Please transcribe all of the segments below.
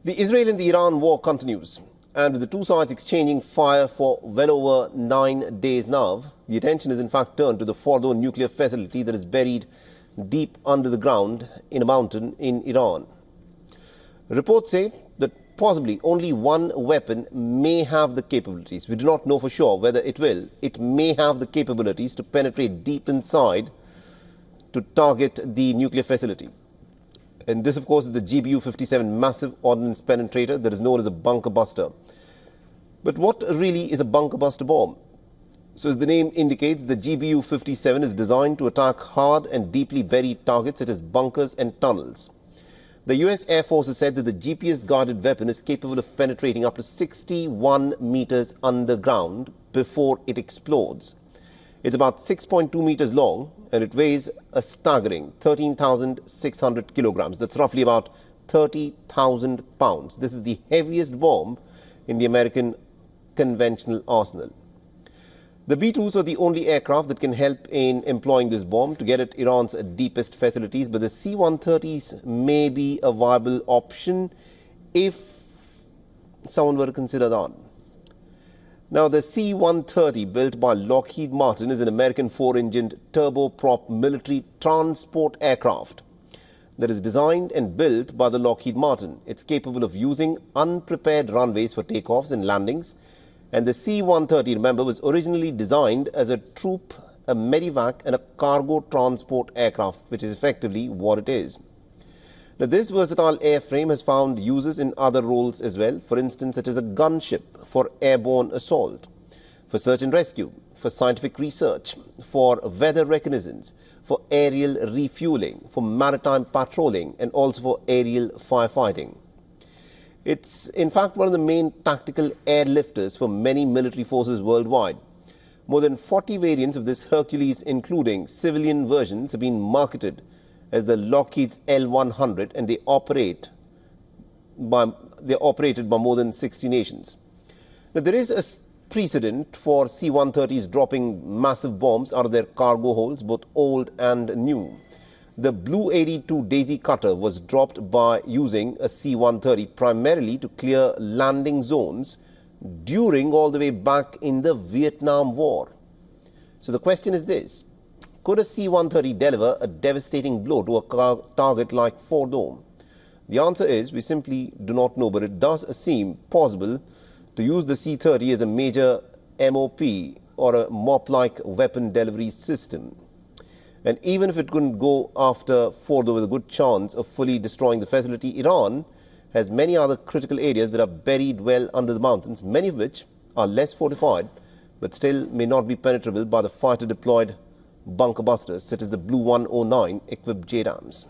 The Israel and the Iran war continues, and with the two sides exchanging fire for well over 9 days now, the attention is in fact turned to the Fordo nuclear facility that is buried deep under the ground in a mountain in Iran. Reports say that possibly only one weapon may have the capabilities. We do not know for sure whether it will. It may have the capabilities to penetrate deep inside to target the nuclear facility. And this, of course, is the GBU-57 massive ordnance penetrator that is known as a bunker buster. But what really is a bunker buster bomb? So as the name indicates, the GBU-57 is designed to attack hard and deeply buried targets such as bunkers and tunnels. The US Air Force has said that the GPS-guided weapon is capable of penetrating up to 61 meters underground before it explodes. It's about 6.2 meters long and it weighs a staggering 13,600 kilograms. That's roughly about 30,000 pounds. This is the heaviest bomb in the American conventional arsenal. The B-2s are the only aircraft that can help in employing this bomb to get at Iran's deepest facilities, but the C-130s may be a viable option if someone were to consider that. Now, the C-130, built by Lockheed Martin, is an American four-engined turboprop military transport aircraft that is designed and built by the Lockheed Martin. It's capable of using unprepared runways for takeoffs and landings. And the C-130, remember, was originally designed as a troop, a medevac and a cargo transport aircraft, which is effectively what it is. Now, this versatile airframe has found uses in other roles as well, for instance, such as a gunship for airborne assault, for search and rescue, for scientific research, for weather reconnaissance, for aerial refueling, for maritime patrolling, and also for aerial firefighting. It's, in fact, one of the main tactical airlifters for many military forces worldwide. More than 40 variants of this Hercules, including civilian versions, have been marketed as the Lockheed's L-100, and they're operated by more than 60 nations. Now, there is a precedent for C-130s dropping massive bombs out of their cargo holds, both old and new. The Blue 82 Daisy Cutter was dropped by using a C-130 primarily to clear landing zones during all the way back in the Vietnam War. So the question is this: could a C-130 deliver a devastating blow to a target like Fordo? The answer is we simply do not know, but it does seem possible to use the C-30 as a major MOP or a MOP-like weapon delivery system. And even if it couldn't go after Fordo with a good chance of fully destroying the facility, Iran has many other critical areas that are buried well under the mountains, many of which are less fortified, but still may not be penetrable by the fighter-deployed bunker busters, such as the Blue 109 equipped JDAMs.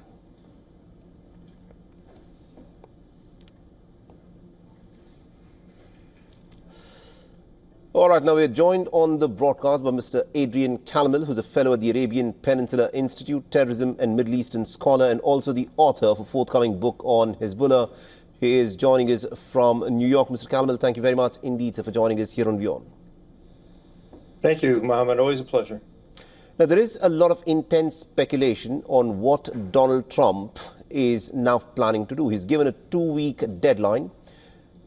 All right, now we're joined on the broadcast by Mr. Adrian Calmel, who's a fellow at the Arabian Peninsula Institute, terrorism and Middle Eastern scholar, and also the author of a forthcoming book on Hezbollah. He is joining us from New York. Mr. Calmel, thank you very much indeed, sir, for joining us here on WION. Thank you, Mohammed. Always a pleasure. Now, there is a lot of intense speculation on what Donald Trump is now planning to do. He's given a 2-week deadline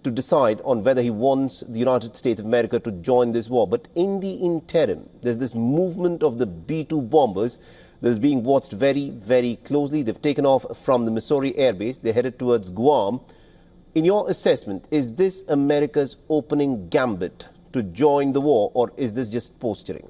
to decide on whether he wants the United States of America to join this war. But in the interim, there's this movement of the B-2 bombers that is being watched very, very closely. They've taken off from the Missouri Air Base. They're headed towards Guam. In your assessment, is this America's opening gambit to join the war, or is this just posturing?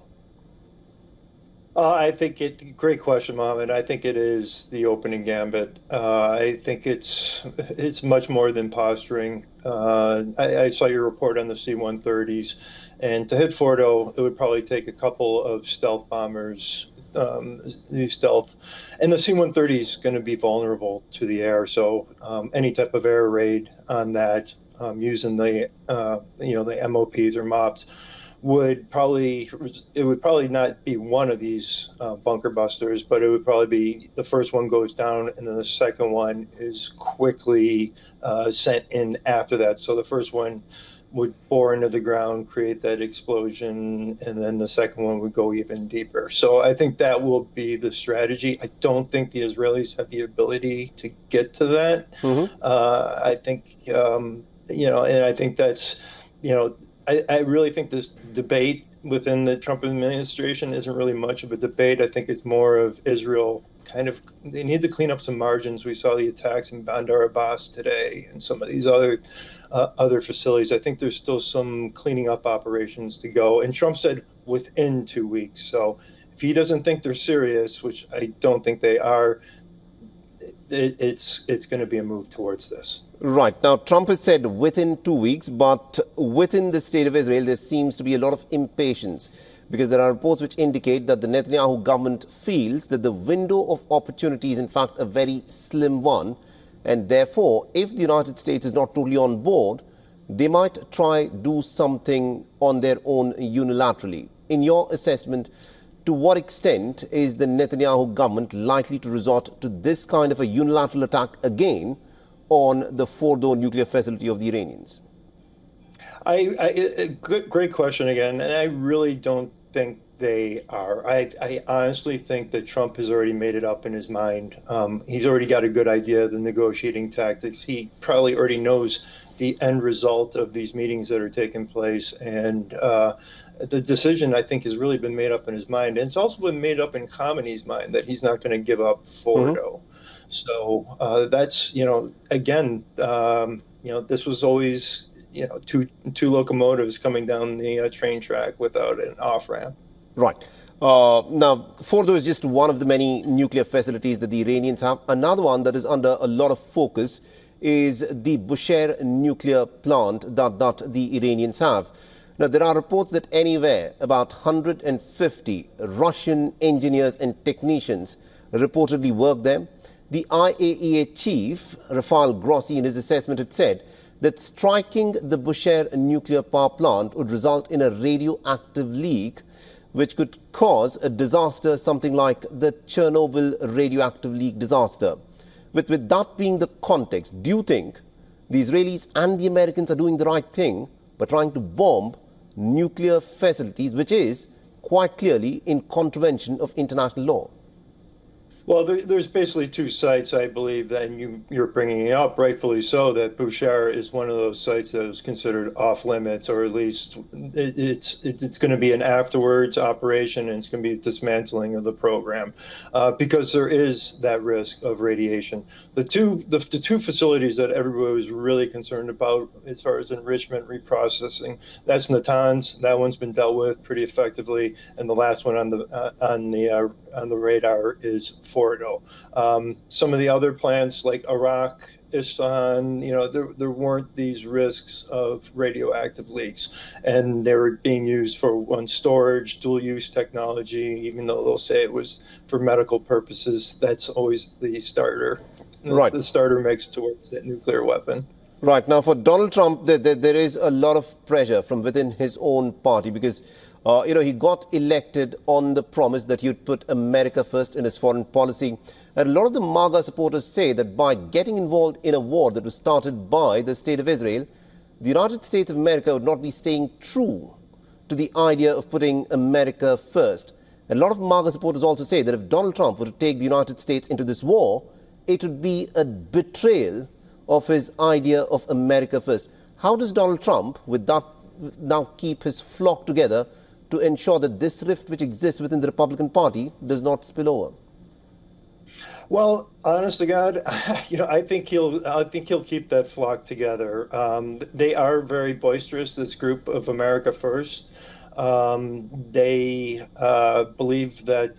I think great question, Mohammed. I think it is the opening gambit. I think it's much more than posturing. I saw your report on the C-130s, and to hit Fordo, it would probably take a couple of stealth bombers, these stealth, and the C-130 is going to be vulnerable to the air. So any type of air raid on that, using the the MOPs or MOPs, would probably not be one of these bunker busters, but it would probably be the first one goes down and then the second one is quickly sent in after that. So the first one would bore into the ground, create that explosion, and then the second one would go even deeper. So I think that will be the strategy. I don't think the Israelis have the ability to get to that. I think, and I think that's, I really think this debate within the Trump administration isn't really much of a debate. I think it's more of Israel they need to clean up some margins. We saw the attacks in Bandar Abbas today and some of these other facilities. I think there's still some cleaning up operations to go. And Trump said within 2 weeks. So if he doesn't think they're serious, which I don't think they are, it's going to be a move towards this. Right. Now, Trump has said within 2 weeks, but within the state of Israel, there seems to be a lot of impatience because there are reports which indicate that the Netanyahu government feels that the window of opportunity is in fact a very slim one. And therefore, if the United States is not totally on board, they might try do something on their own unilaterally. In your assessment, to what extent is the Netanyahu government likely to resort to this kind of a unilateral attack again on the Fordo nuclear facility of the Iranians? Great question again, and I really don't think they are. I honestly think that Trump has already made it up in his mind. He's already got a good idea of the negotiating tactics. He probably already knows the end result of these meetings that are taking place, and the decision, I think, has really been made up in his mind. And it's also been made up in Khamenei's mind that he's not going to give up Fordo. So that's, again, this was always, two locomotives coming down the train track without an off-ramp. Right. Now, Fordo is just one of the many nuclear facilities that the Iranians have. Another one that is under a lot of focus is the Bushehr nuclear plant that the Iranians have. Now, there are reports that anywhere about 150 Russian engineers and technicians reportedly work there. The IAEA chief, Rafael Grossi, in his assessment had said that striking the Bushehr nuclear power plant would result in a radioactive leak which could cause a disaster something like the Chernobyl radioactive leak disaster. With that being the context, do you think the Israelis and the Americans are doing the right thing by trying to bomb nuclear facilities, which is quite clearly in contravention of international law? Well, there's basically two sites, I believe, that you're bringing up, rightfully so, that Bushehr is one of those sites that is considered off limits, or at least it's going to be an afterwards operation, and it's going to be dismantling of the program because there is that risk of radiation. The two facilities that everybody was really concerned about as far as enrichment reprocessing, that's Natanz. That one's been dealt with pretty effectively, and the last one on the radar is Fordo. Some of the other plants like Iraq, Isfahan, there weren't these risks of radioactive leaks, and they were being used for storage, dual-use technology. Even though they'll say it was for medical purposes, that's always the starter. Right. The starter mix towards that nuclear weapon. Right. Now, for Donald Trump, there is a lot of pressure from within his own party because he got elected on the promise that he'd put America first in his foreign policy. And a lot of the MAGA supporters say that by getting involved in a war that was started by the state of Israel, the United States of America would not be staying true to the idea of putting America first. And a lot of MAGA supporters also say that if Donald Trump were to take the United States into this war, it would be a betrayal of his idea of America first. How does Donald Trump, with that, now keep his flock together to ensure that this rift which exists within the Republican Party does not spill over? Well, honest to God, I think he'll keep that flock together. They are very boisterous, this group of America First. They believe that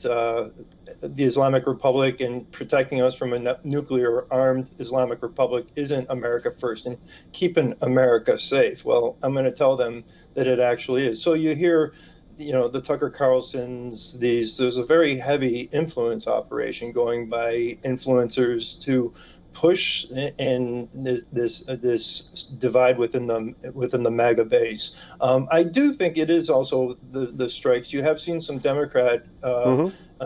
the Islamic Republic and protecting us from a nuclear-armed Islamic Republic isn't America first and keeping America safe. Well, I'm going to tell them that it actually is. So you hear, the Tucker Carlsons, there's a very heavy influence operation going by influencers to push in this divide within the MAGA base. I do think it is also the strikes. You have seen some Democrat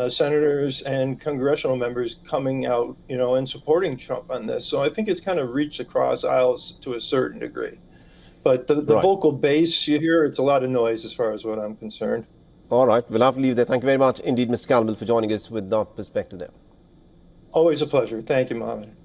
senators and congressional members coming out, and supporting Trump on this. So I think it's kind of reached across aisles to a certain degree. But the Right. vocal bass you hear, it's a lot of noise as far as what I'm concerned. All right. We'll have to leave there. Thank you very much indeed, Mr. Campbell, for joining us with that perspective there. Always a pleasure. Thank you, Mohammed.